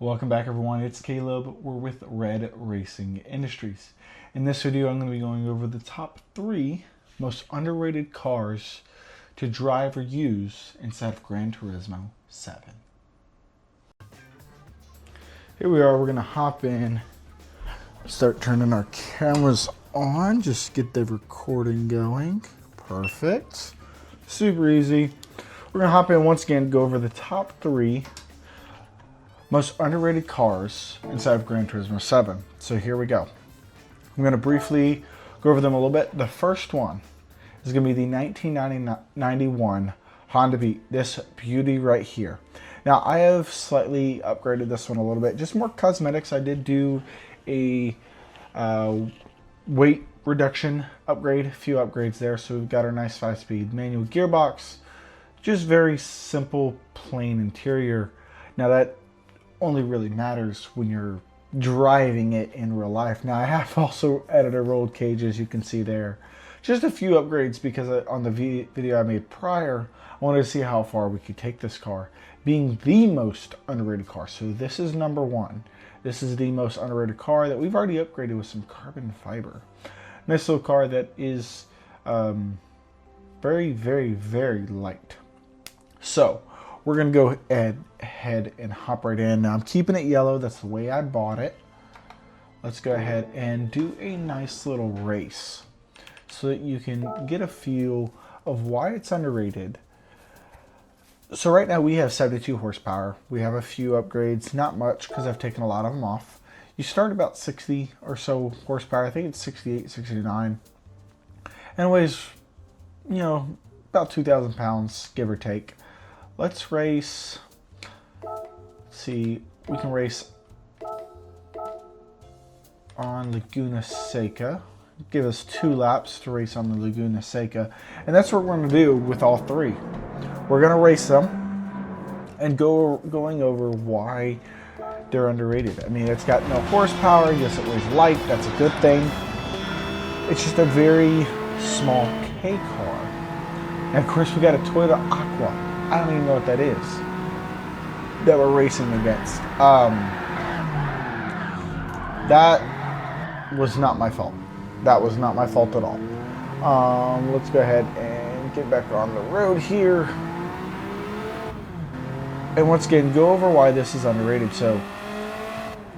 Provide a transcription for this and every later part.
Welcome back everyone, it's Caleb. We're with Red Racing Industries. In this video I'm going to be going over the top 3 most underrated cars to drive or use inside of Gran Turismo 7. Here we are, we're going to hop in, start turning our cameras on, just get the recording going. Perfect. Super easy. We're going to hop in once again, go over the top 3 most underrated cars inside of Gran Turismo 7. So here we go. I'm going to briefly go over them a little bit. The first one is going to be the 1991 Honda Beat, this beauty right here. Now I have slightly upgraded this one a little bit, just more cosmetics. I did do a weight reduction upgrade, a few upgrades there. So we've got our nice 5-speed manual gearbox, just very simple, plain interior. Now that only really matters when you're driving it in real life. Now I have also added a rolled cage, as you can see there. Just a few upgrades because on the video I made prior, I wanted to see how far we could take this car, being the most underrated car. So this is number 1. This is the most underrated car that we've already upgraded with some carbon fiber. Nice little car that is very, very, very light. So we're going to go ahead and hop right in. Now I'm keeping it yellow. That's the way I bought it. Let's go ahead and do a nice little race so that you can get a feel of why it's underrated. So right now we have 72 horsepower. We have a few upgrades, not much because I've taken a lot of them off. You start about 60 or so horsepower. I think it's 68, 69. And it weighs, about 2,000 pounds, give or take. Let's race. Let's see, we can race on Laguna Seca. Give us 2 laps to race on the Laguna Seca. And that's what we're going to do with all 3. We're going to race them and going over why they're underrated. I mean, it's got no horsepower. Yes, it weighs light. That's a good thing. It's just a very small K car. And of course, we got a Toyota Aqua. I don't even know what that is that we're racing against. That was not my fault. That was not my fault at all. Let's go ahead and get back on the road here. And once again, go over why this is underrated. So,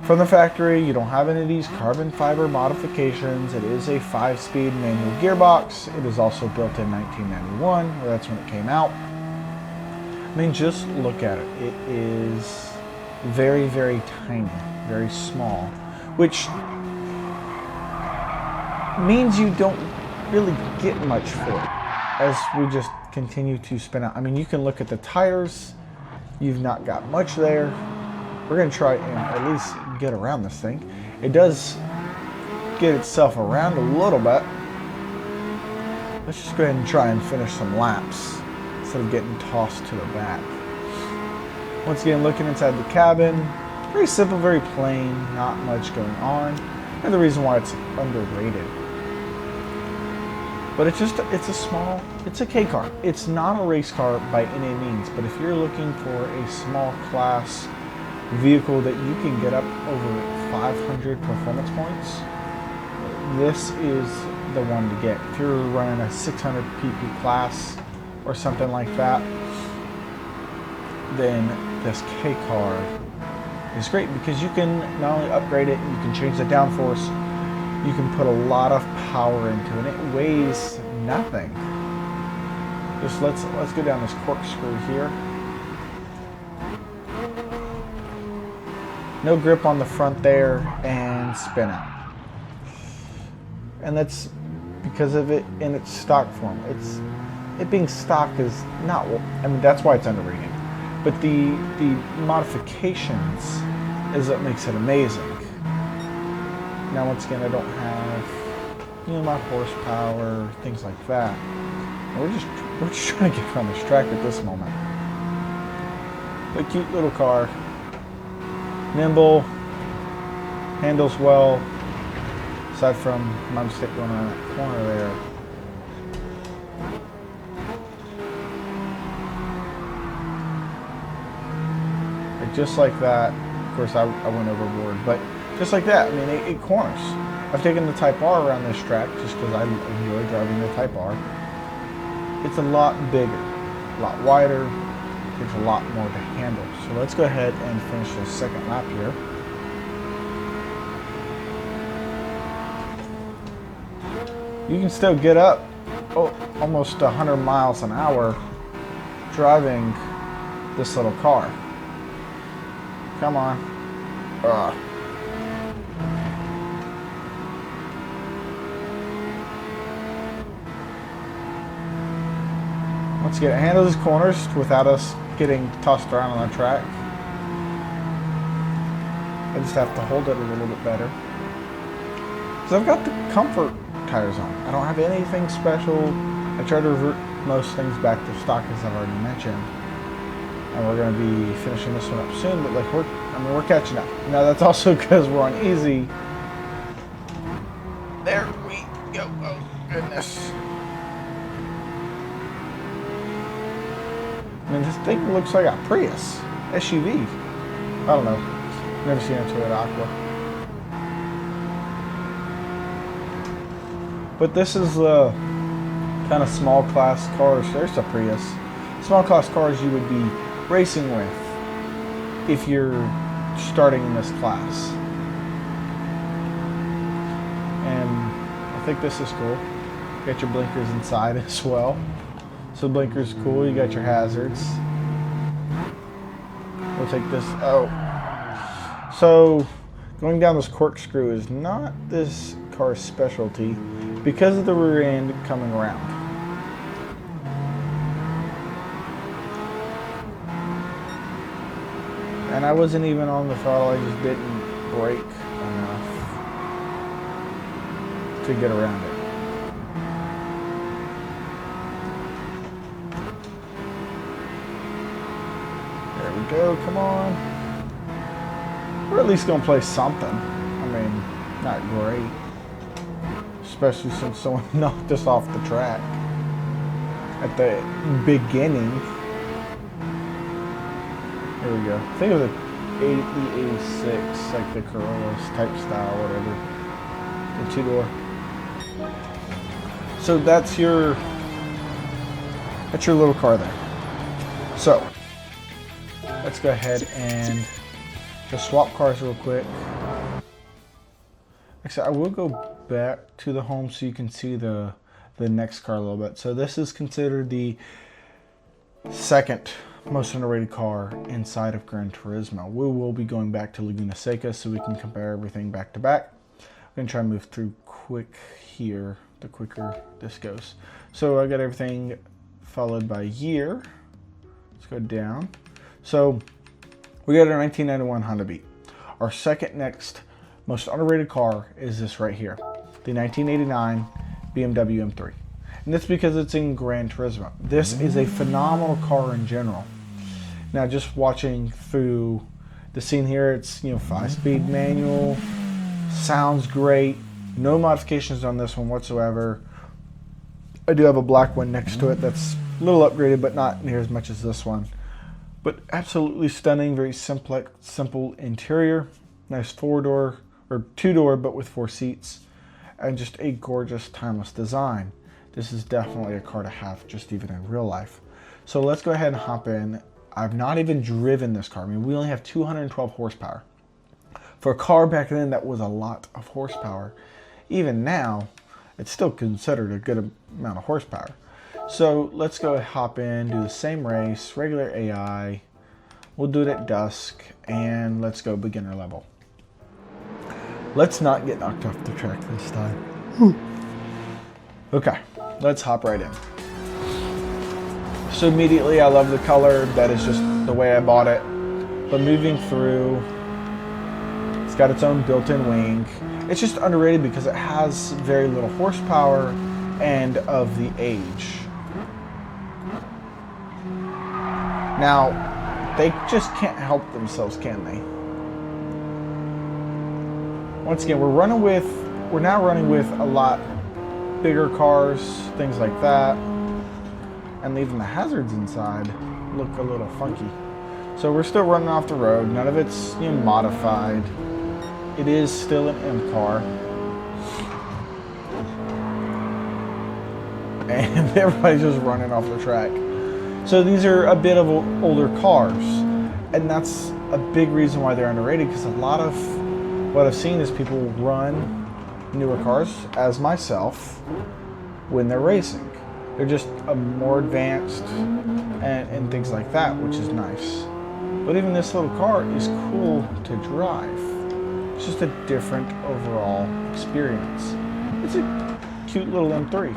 from the factory, you don't have any of these carbon fiber modifications. It is a 5-speed manual gearbox. It is also built in 1991, or that's when it came out. I mean, just look at it. It is very, very tiny, very small, which means you don't really get much for it as we just continue to spin out. I mean, you can look at the tires. You've not got much there. We're going to try and at least get around this thing. It does get itself around a little bit. Let's just go ahead and try and finish some laps instead of getting tossed to the back. Once again, looking inside the cabin, very simple, very plain, not much going on, and the reason why it's underrated. But it's a K car. It's not a race car by any means, but if you're looking for a small class vehicle that you can get up over 500 performance points, this is the one to get. If you're running a 600 pp class or something like that, then this K car is great because you can not only upgrade it, you can change the downforce, you can put a lot of power into it. It weighs nothing. Just let's go down this corkscrew here. No grip on the front there, and spin out. And that's because of it in its stock form. It being stock is not, I mean, that's why it's underrated. But the modifications is what makes it amazing. Now, once again, I don't have, my horsepower, things like that. And we're just trying to get around this track at this moment. But cute little car. Nimble, handles well, aside from my mistake going around that corner there. Just like that, course, I went overboard. But just like that, I mean, it corners. I've taken the Type R around this track just because I enjoy driving the Type R. It's a lot bigger, a lot wider, takes a lot more to handle. So let's go ahead and finish the second lap here. You can still get up almost 100 miles an hour driving this little car. Come on. Once again, it handles these corners without us getting tossed around on the track. I just have to hold it a little bit better. So I've got the comfort tires on. I don't have anything special. I try to revert most things back to stock, as I've already mentioned. And we're going to be finishing this one up soon, but like we're catching up. Now that's also because we're on easy. There we go. Oh goodness. I mean, this thing looks like a Prius SUV. I don't know. Never seen a Toyota Aqua. But this is kind of small class cars. There's a Prius. Small class cars you would be racing with if you're starting in this class. And I think this is cool. You got your blinkers inside as well. So blinkers cool. You got your hazards. We'll take this. Oh. So going down this corkscrew is not this car's specialty because of the rear end coming around. And I wasn't even on the throttle, I just didn't brake enough to get around it. There we go, come on. We're at least gonna play something. I mean, not great. Especially since someone knocked us off the track at the beginning. Here we go. Think of the 86, like the Corollas type style, whatever. The two-door. So that's your little car there. So let's go ahead and just swap cars real quick. Like I said, I will go back to the home so you can see the next car a little bit. So this is considered the second most underrated car inside of Gran Turismo. We will be going back to Laguna Seca so we can compare everything back to back. I'm going to try and move through quick here, the quicker this goes. So I got everything followed by year. Let's go down. So we got a 1991 Honda Beat. Our second next most underrated car is this right here, the 1989 BMW M3. And that's because it's in Gran Turismo. This is a phenomenal car in general. Now, just watching through the scene here, it's 5-speed manual, sounds great, no modifications on this one whatsoever. I do have a black one next to it that's a little upgraded, but not near as much as this one. But absolutely stunning, very simple interior, nice 4-door or 2-door, but with 4 seats, and just a gorgeous, timeless design. This is definitely a car to have, just even in real life. So let's go ahead and hop in. I've not even driven this car. I mean, we only have 212 horsepower. For a car back then, that was a lot of horsepower. Even now, it's still considered a good amount of horsepower. So let's go hop in, do the same race, regular AI. We'll do it at dusk, and let's go beginner level. Let's not get knocked off the track this time. Okay, let's hop right in. So immediately, I love the color. That is just the way I bought it. But moving through, it's got its own built-in wing. It's just underrated because it has very little horsepower and of the age. Now, they just can't help themselves, can they? Once again, we're now running with a lot bigger cars, things like that. And even the hazards inside look a little funky. So we're still running off the road. None of it's, you know, modified. It is still an M car. And everybody's just running off the track. So these are a bit of older cars. And that's a big reason why they're underrated, because a lot of what I've seen is people run newer cars, as myself, when they're racing. They're just more advanced and things like that, which is nice. But even this little car is cool to drive. It's just a different overall experience. It's a cute little M3.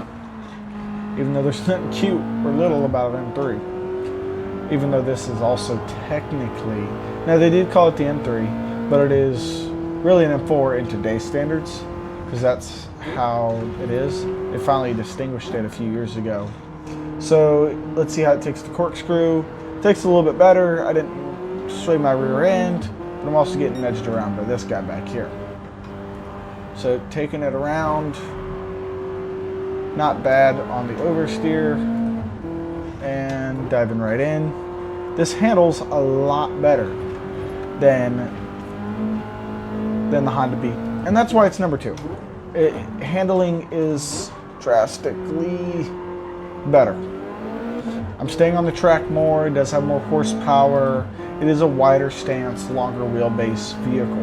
Even though there's nothing cute or little about an M3. Even though this is also technically, now they did call it the M3, but it is really an M4 in today's standards, because that's how it is. They finally distinguished it a few years ago. So let's see how it takes the corkscrew. It takes a little bit better. I didn't sway my rear end, but I'm also getting edged around by this guy back here. So taking it around, not bad on the oversteer, and diving right in. This handles a lot better than the Honda Beat, and that's why it's number 2. Handling is drastically better. I'm staying on the track more. It does have more horsepower. It is a wider stance, longer wheelbase vehicle.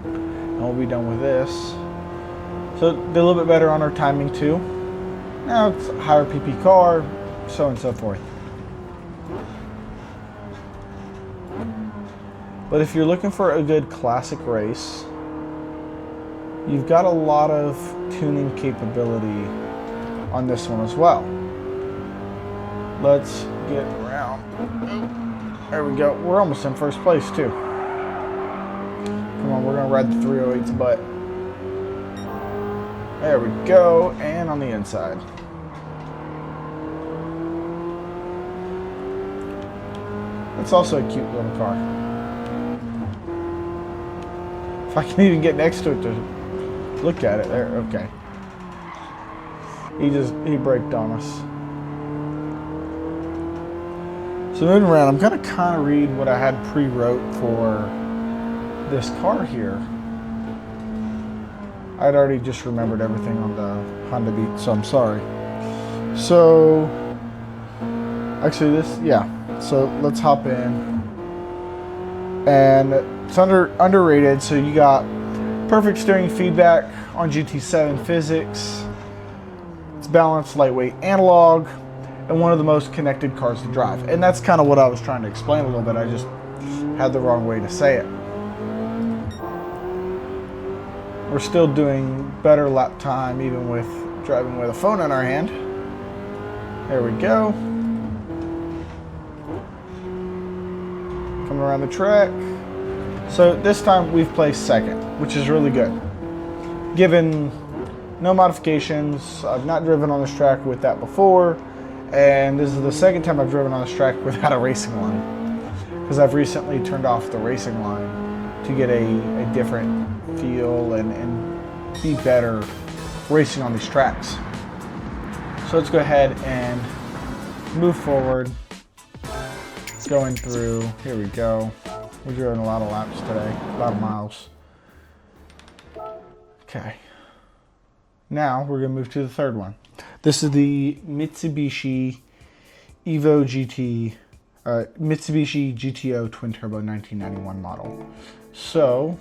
And we'll be done with this. So did a little bit better on our timing too. Now it's a higher PP car, so on and so forth. But if you're looking for a good classic race, you've got a lot of tuning capability on this one as well. Let's get around. There we go. We're almost in first place too. Come on, we're gonna ride the 308's butt. There we go, and on the inside. It's also a cute little car. If I can even get next to it to look at it, there, okay. He braked on us. So moving around, I'm gonna kind of read what I had pre-wrote for this car here. I'd already just remembered everything on the Honda Beat, so I'm sorry. So, actually this, yeah. So let's hop in. And it's underrated, so you got perfect steering feedback on GT7 physics. It's balanced, lightweight, analog, and one of the most connected cars to drive. And that's kind of what I was trying to explain a little bit. I just had the wrong way to say it. We're still doing better lap time even with driving with a phone in our hand. There we go. Coming around the track. So this time we've placed second, which is really good. Given no modifications, I've not driven on this track with that before, and this is the second time I've driven on this track without a racing line, because I've recently turned off the racing line to get a different feel and be better racing on these tracks. So let's go ahead and move forward. Going through, here we go. We're doing a lot of laps today, a lot of miles. Okay. Now we're gonna move to the third one. This is the Mitsubishi Evo GT, Mitsubishi GTO Twin Turbo 1991 model. So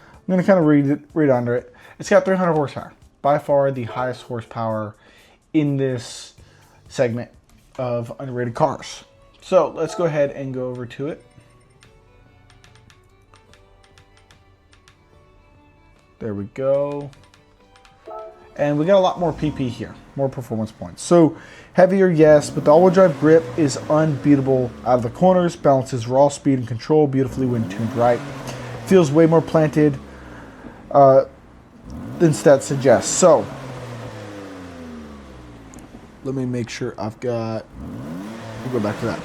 I'm gonna kind of read under it. It's got 300 horsepower, by far the highest horsepower in this segment of underrated cars. So let's go ahead and go over to it. There we go. And we got a lot more PP here, more performance points. So heavier, yes, but the all-wheel drive grip is unbeatable out of the corners, balances raw speed and control beautifully when tuned right. Feels way more planted than stats suggest. So let me make sure I've got, we'll go back to that.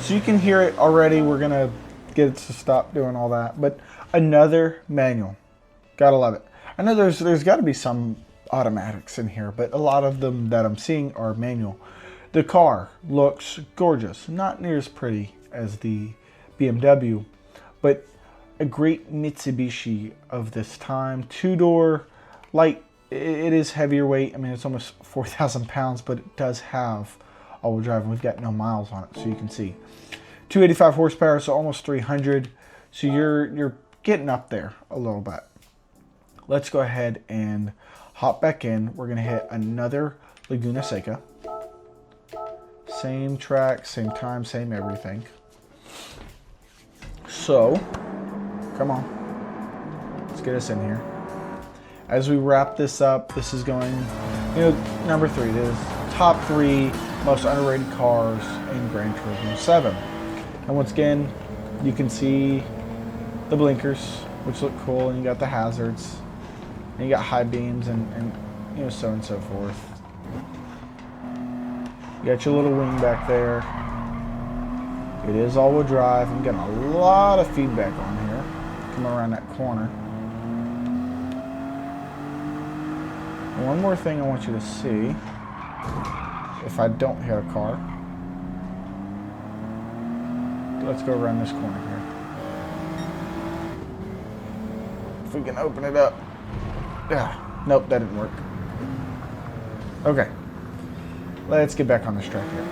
So you can hear it already. We're gonna get it to stop doing all that. But another manual, gotta love it. I know there's got to be some automatics in here, but a lot of them that I'm seeing are manual. The car looks gorgeous, not near as pretty as the BMW, but a great Mitsubishi of this time. Two-door, light. It is heavier weight. I mean, it's almost 4,000 pounds, but it does have all-wheel drive, and we've got no miles on it, so you can see. 285 horsepower, so almost 300. So you're getting up there a little bit. Let's go ahead and hop back in. We're gonna hit another Laguna Seca. Same track, same time, same everything. So, come on, let's get us in here. As we wrap this up, this is going, number 3. This is top 3 most underrated cars in Gran Turismo 7. And once again, you can see the blinkers, which look cool, and you got the hazards, and you got high beams, and so on and so forth. You got your little wing back there. It is all-wheel drive. I'm getting a lot of feedback on here. Come around that corner. One more thing I want you to see, if I don't hit a car. Let's go around this corner here. If we can open it up. Yeah, nope, that didn't work. Okay, let's get back on this track here.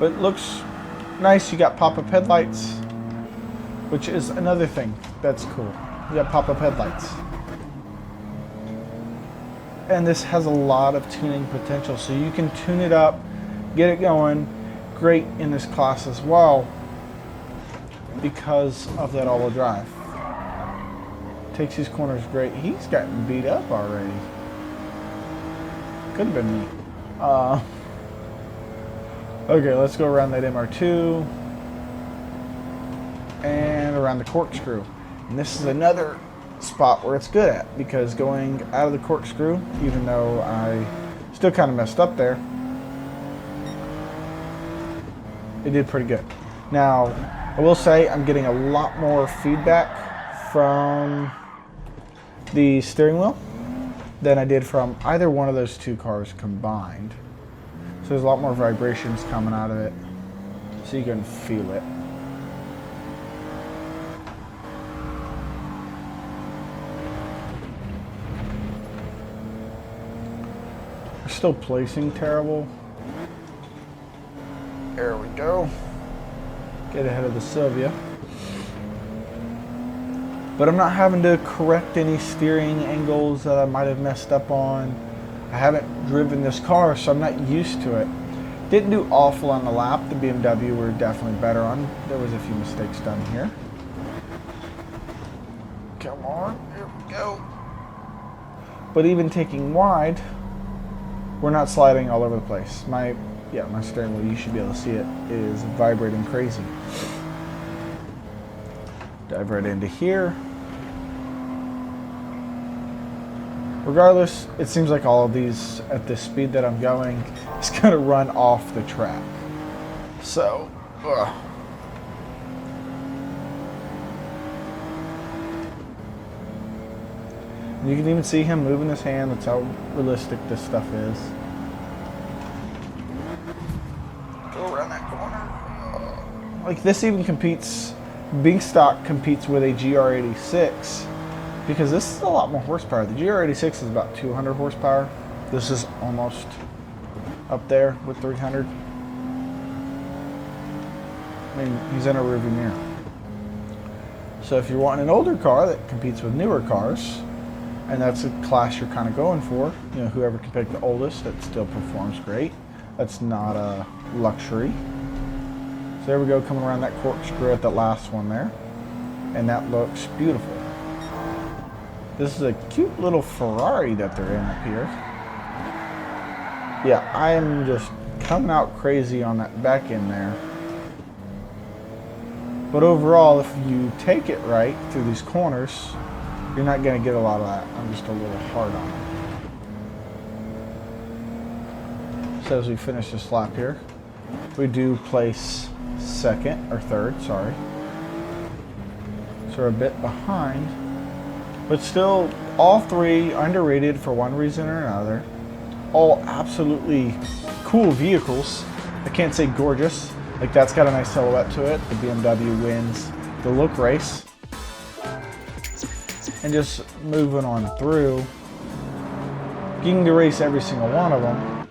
But it looks nice. You got pop-up headlights, which is another thing that's cool. You got pop-up headlights. And this has a lot of tuning potential, so you can tune it up, get it going. Great in this class as well because of that all-wheel drive. Takes these corners great. He's gotten beat up already. Could have been me. Okay, let's go around that MR2 and around the corkscrew. And this is another spot where it's good at, because going out of the corkscrew, even though I still kind of messed up there, it did pretty good. Now, I will say I'm getting a lot more feedback from the steering wheel than I did from either one of those two cars combined. So there's a lot more vibrations coming out of it, so you can feel it. We're still placing terrible. There we go. Get ahead of the Sylvia. But I'm not having to correct any steering angles that I might have messed up on. I haven't driven this car, so I'm not used to it. Didn't do awful on the lap. The BMW were definitely better on. There was a few mistakes done here. Come on, here we go. But even taking wide, we're not sliding all over the place. My steering wheel, you should be able to see it, is vibrating crazy. Dive right into here. Regardless, it seems like all of these, at the speed that I'm going, is going to run off the track. So, you can even see him moving his hand. That's how realistic this stuff is. Go around that corner. Like, this even competes, being stock competes with a GR86, because this is a lot more horsepower. The GR86 is about 200 horsepower. This is almost up there with 300. I mean, he's in a rearview mirror. So if you're wanting an older car that competes with newer cars, and that's a class you're kind of going for, you know, whoever can pick the oldest that still performs great. That's not a luxury. So there we go, coming around that corkscrew at that last one there. And that looks beautiful. This is a cute little Ferrari that they're in up here. Yeah, I am just coming out crazy on that back end there. But overall, if you take it right through these corners, you're not going to get a lot of that. I'm just a little hard on it. So as we finish this lap here, we do place second, or third, sorry. So we're a bit behind. But still, all three underrated for one reason or another. All absolutely cool vehicles. I can't say gorgeous. Like, that's got a nice silhouette to it. The BMW wins the look race. And just moving on through, getting to race every single one of them.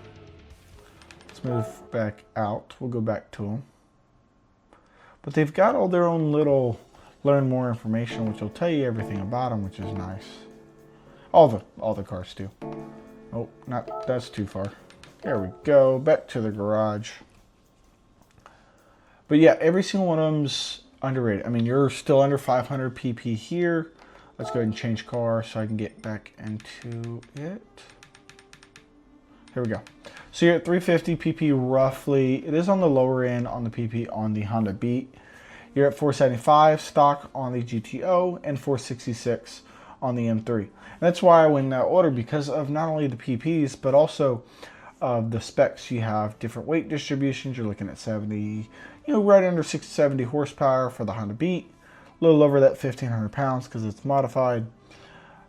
Let's move back out. We'll go back to them. But they've got all their own little learn more information, which will tell you everything about them, which is nice. All the cars do. Oh, that's too far. There we go. Back to the garage. But yeah, every single one of them's underrated. I mean, you're still under 500 pp here. Let's go ahead and change car so I can get back into it. Here we go. So you're at 350 pp roughly. It is on the lower end on the pp on the Honda Beat. You're at 475 stock on the GTO and 466 on the M3. And that's why I went in that order, because of not only the pp's but also the specs. You have different weight distributions. You're looking at 70, right under 670 horsepower for the Honda Beat. A little over that 1,500 pounds because it's modified.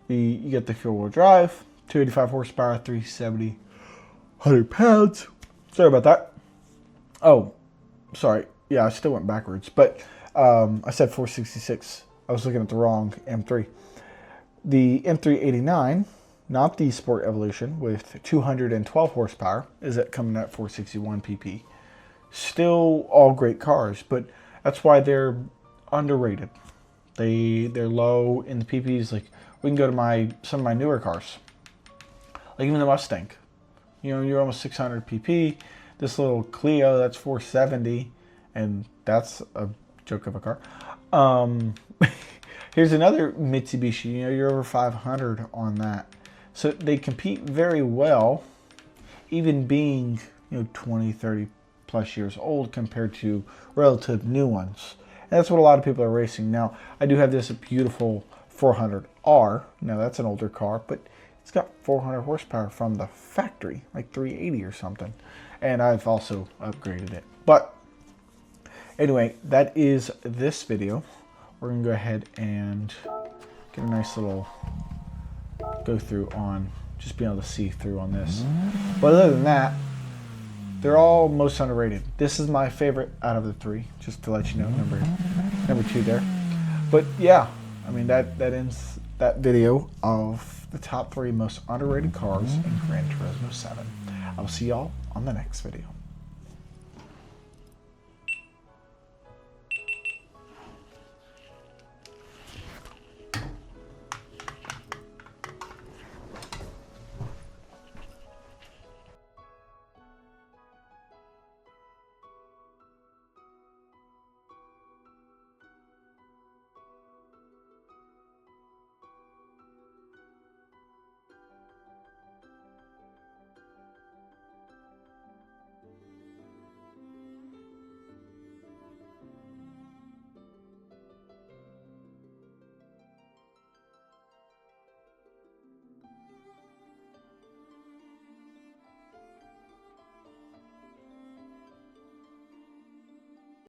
You get the four-wheel drive, 285 horsepower, 370, 100 pounds. Sorry about that. Oh, sorry. Yeah, I still went backwards. But I said 466. I was looking at the wrong M3. The M389, not the Sport Evolution, with 212 horsepower, is coming at 461 pp. Still all great cars, but that's why they're underrated. They're low in the pp's. Like, we can go to some of my newer cars, like even the Mustang. You're almost 600 pp. This little Clio, that's 470, and that's a joke of a car. Here's another Mitsubishi. You're over 500 on that. So they compete very well, even being 20, 30 plus years old compared to relative new ones. And that's what a lot of people are racing now. I do have this beautiful 400R. Now that's an older car, but it's got 400 horsepower from the factory, like 380 or something. And I've also upgraded it. But anyway, that is this video. We're gonna go ahead and get a nice little go through on just being able to see through on this. But other than that, they're all most underrated. This is my favorite out of the three, just to let you know, number two there. But yeah, I mean, that ends that video of the top 3 most underrated cars in Gran Turismo 7. I'll see y'all on the next video.